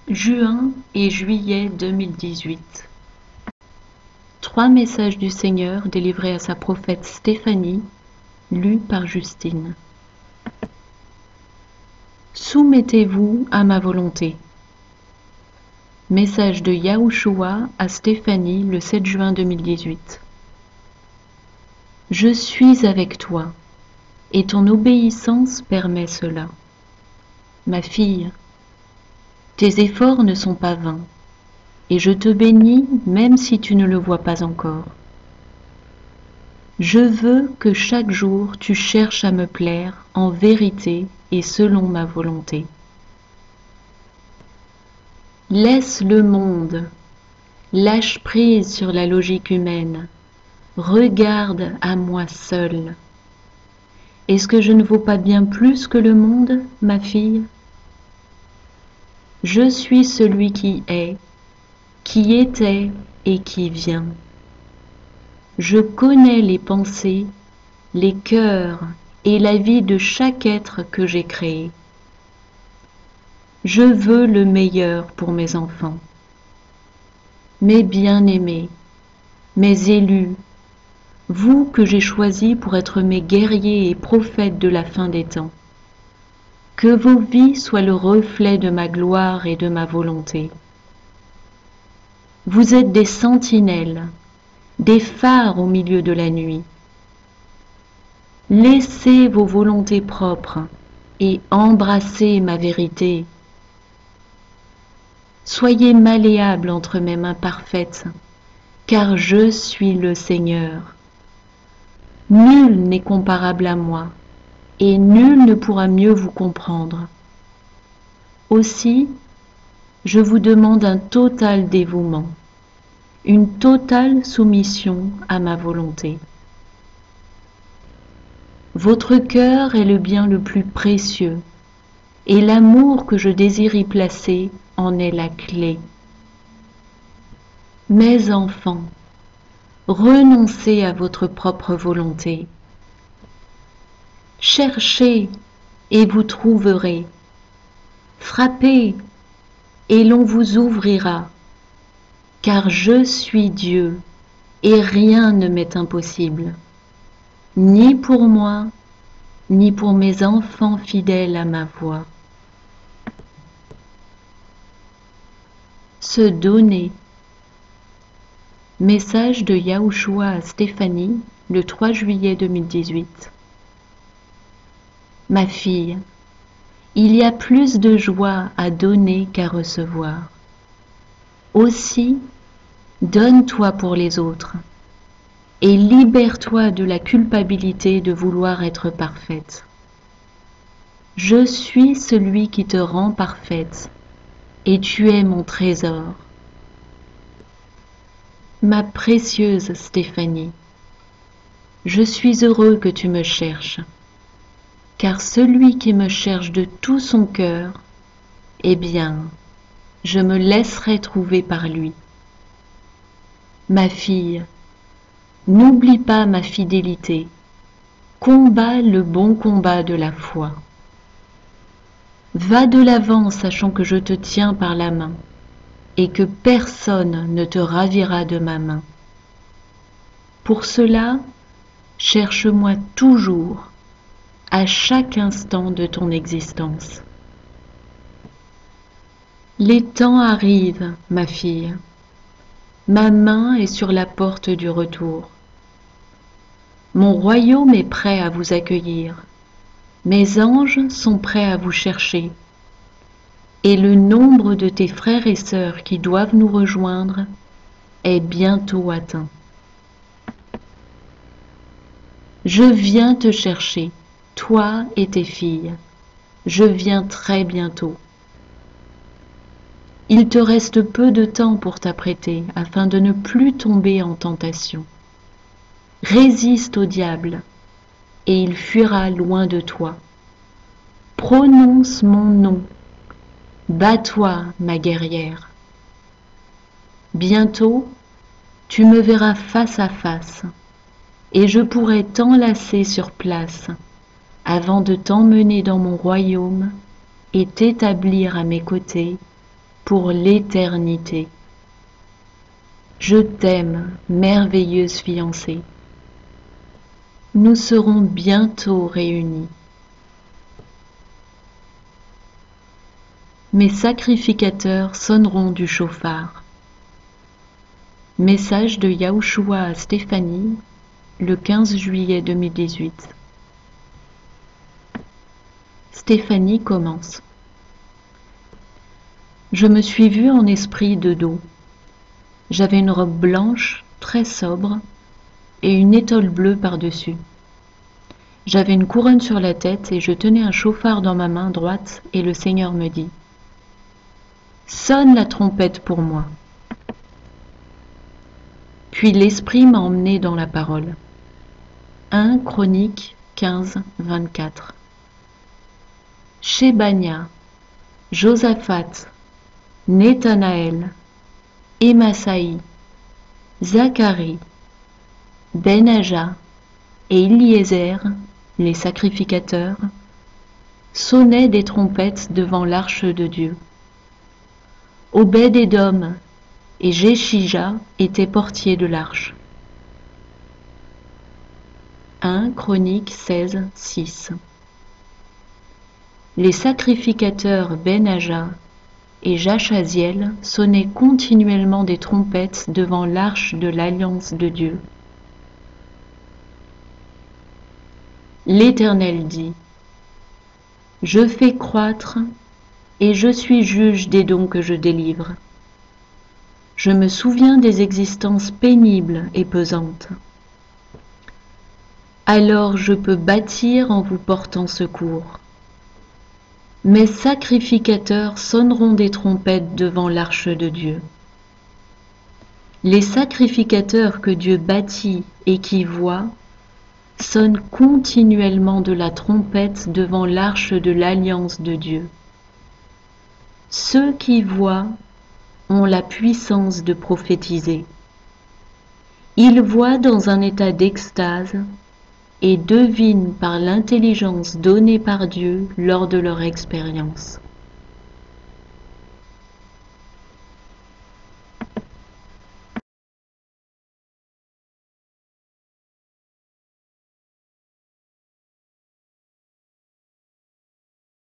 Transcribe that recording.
Juin et juillet 2018. 3 messages du Seigneur délivrés à sa prophète Stéphanie, lus par Justine. Soumettez-vous à ma volonté. Message de Yahushua à Stéphanie le 7 juin 2018. Je suis avec toi, et ton obéissance permet cela. Ma fille, tes efforts ne sont pas vains, et je te bénis même si tu ne le vois pas encore. Je veux que chaque jour tu cherches à me plaire en vérité et selon ma volonté. Laisse le monde, lâche prise sur la logique humaine, regarde à moi seule. Est-ce que je ne vaux pas bien plus que le monde, ma fille? Je suis celui qui est, qui était et qui vient. Je connais les pensées, les cœurs et la vie de chaque être que j'ai créé. Je veux le meilleur pour mes enfants. Mes bien-aimés, mes élus, vous que j'ai choisis pour être mes guerriers et prophètes de la fin des temps. Que vos vies soient le reflet de ma gloire et de ma volonté. Vous êtes des sentinelles, des phares au milieu de la nuit. Laissez vos volontés propres et embrassez ma vérité. Soyez malléables entre mes mains parfaites, car je suis le Seigneur. Nul n'est comparable à moi, et nul ne pourra mieux vous comprendre. Aussi, je vous demande un total dévouement, une totale soumission à ma volonté. Votre cœur est le bien le plus précieux, et l'amour que je désire y placer en est la clé. Mes enfants, renoncez à votre propre volonté. Cherchez et vous trouverez. Frappez et l'on vous ouvrira. Car je suis Dieu et rien ne m'est impossible, ni pour moi, ni pour mes enfants fidèles à ma voix. Se donner. Message de Yahushua à Stéphanie le 3 juillet 2018. Ma fille, il y a plus de joie à donner qu'à recevoir. Aussi, donne-toi pour les autres et libère-toi de la culpabilité de vouloir être parfaite. Je suis celui qui te rend parfaite et tu es mon trésor. Ma précieuse Stéphanie, je suis heureux que tu me cherches, car celui qui me cherche de tout son cœur, eh bien, je me laisserai trouver par lui. Ma fille, n'oublie pas ma fidélité, combat le bon combat de la foi. Va de l'avant sachant que je te tiens par la main et que personne ne te ravira de ma main. Pour cela, cherche-moi toujours, à chaque instant de ton existence. Les temps arrivent, ma fille. Ma main est sur la porte du retour. Mon royaume est prêt à vous accueillir. Mes anges sont prêts à vous chercher. Et le nombre de tes frères et sœurs qui doivent nous rejoindre est bientôt atteint. Je viens te chercher, toi et tes filles. Je viens très bientôt. Il te reste peu de temps pour t'apprêter afin de ne plus tomber en tentation. Résiste au diable et il fuira loin de toi. Prononce mon nom. Bats-toi, ma guerrière. Bientôt, tu me verras face à face, et je pourrai t'enlacer sur place, avant de t'emmener dans mon royaume et t'établir à mes côtés pour l'éternité. Je t'aime, merveilleuse fiancée. Nous serons bientôt réunis. Mes sacrificateurs sonneront du chauffard. Message de Yahushua à Stéphanie, le 15 juillet 2018. Stéphanie commence. Je me suis vue en esprit de dos. J'avais une robe blanche, très sobre, et une étole bleue par-dessus. J'avais une couronne sur la tête et je tenais un chauffard dans ma main droite et le Seigneur me dit « Sonne la trompette pour moi !» Puis l'Esprit m'a emmené dans la parole. 1 Chroniques 15, 24. Shebania, Josaphat, Nethanaël, Émasaï, Zacharie, Benaja et Eliezer, les sacrificateurs, sonnaient des trompettes devant l'arche de Dieu. Obed-Édom et Jéchija étaient portiers de l'arche. 1 Chroniques 16, 6. Les sacrificateurs Benaja et Jachaziel sonnaient continuellement des trompettes devant l'arche de l'alliance de Dieu. L'Éternel dit : Je fais croître et je suis juge des dons que je délivre. Je me souviens des existences pénibles et pesantes. Alors je peux bâtir en vous portant secours. Mes sacrificateurs sonneront des trompettes devant l'arche de Dieu. Les sacrificateurs que Dieu bâtit et qui voient sonnent continuellement de la trompette devant l'arche de l'alliance de Dieu. Ceux qui voient ont la puissance de prophétiser. Ils voient dans un état d'extase et devinent par l'intelligence donnée par Dieu lors de leur expérience.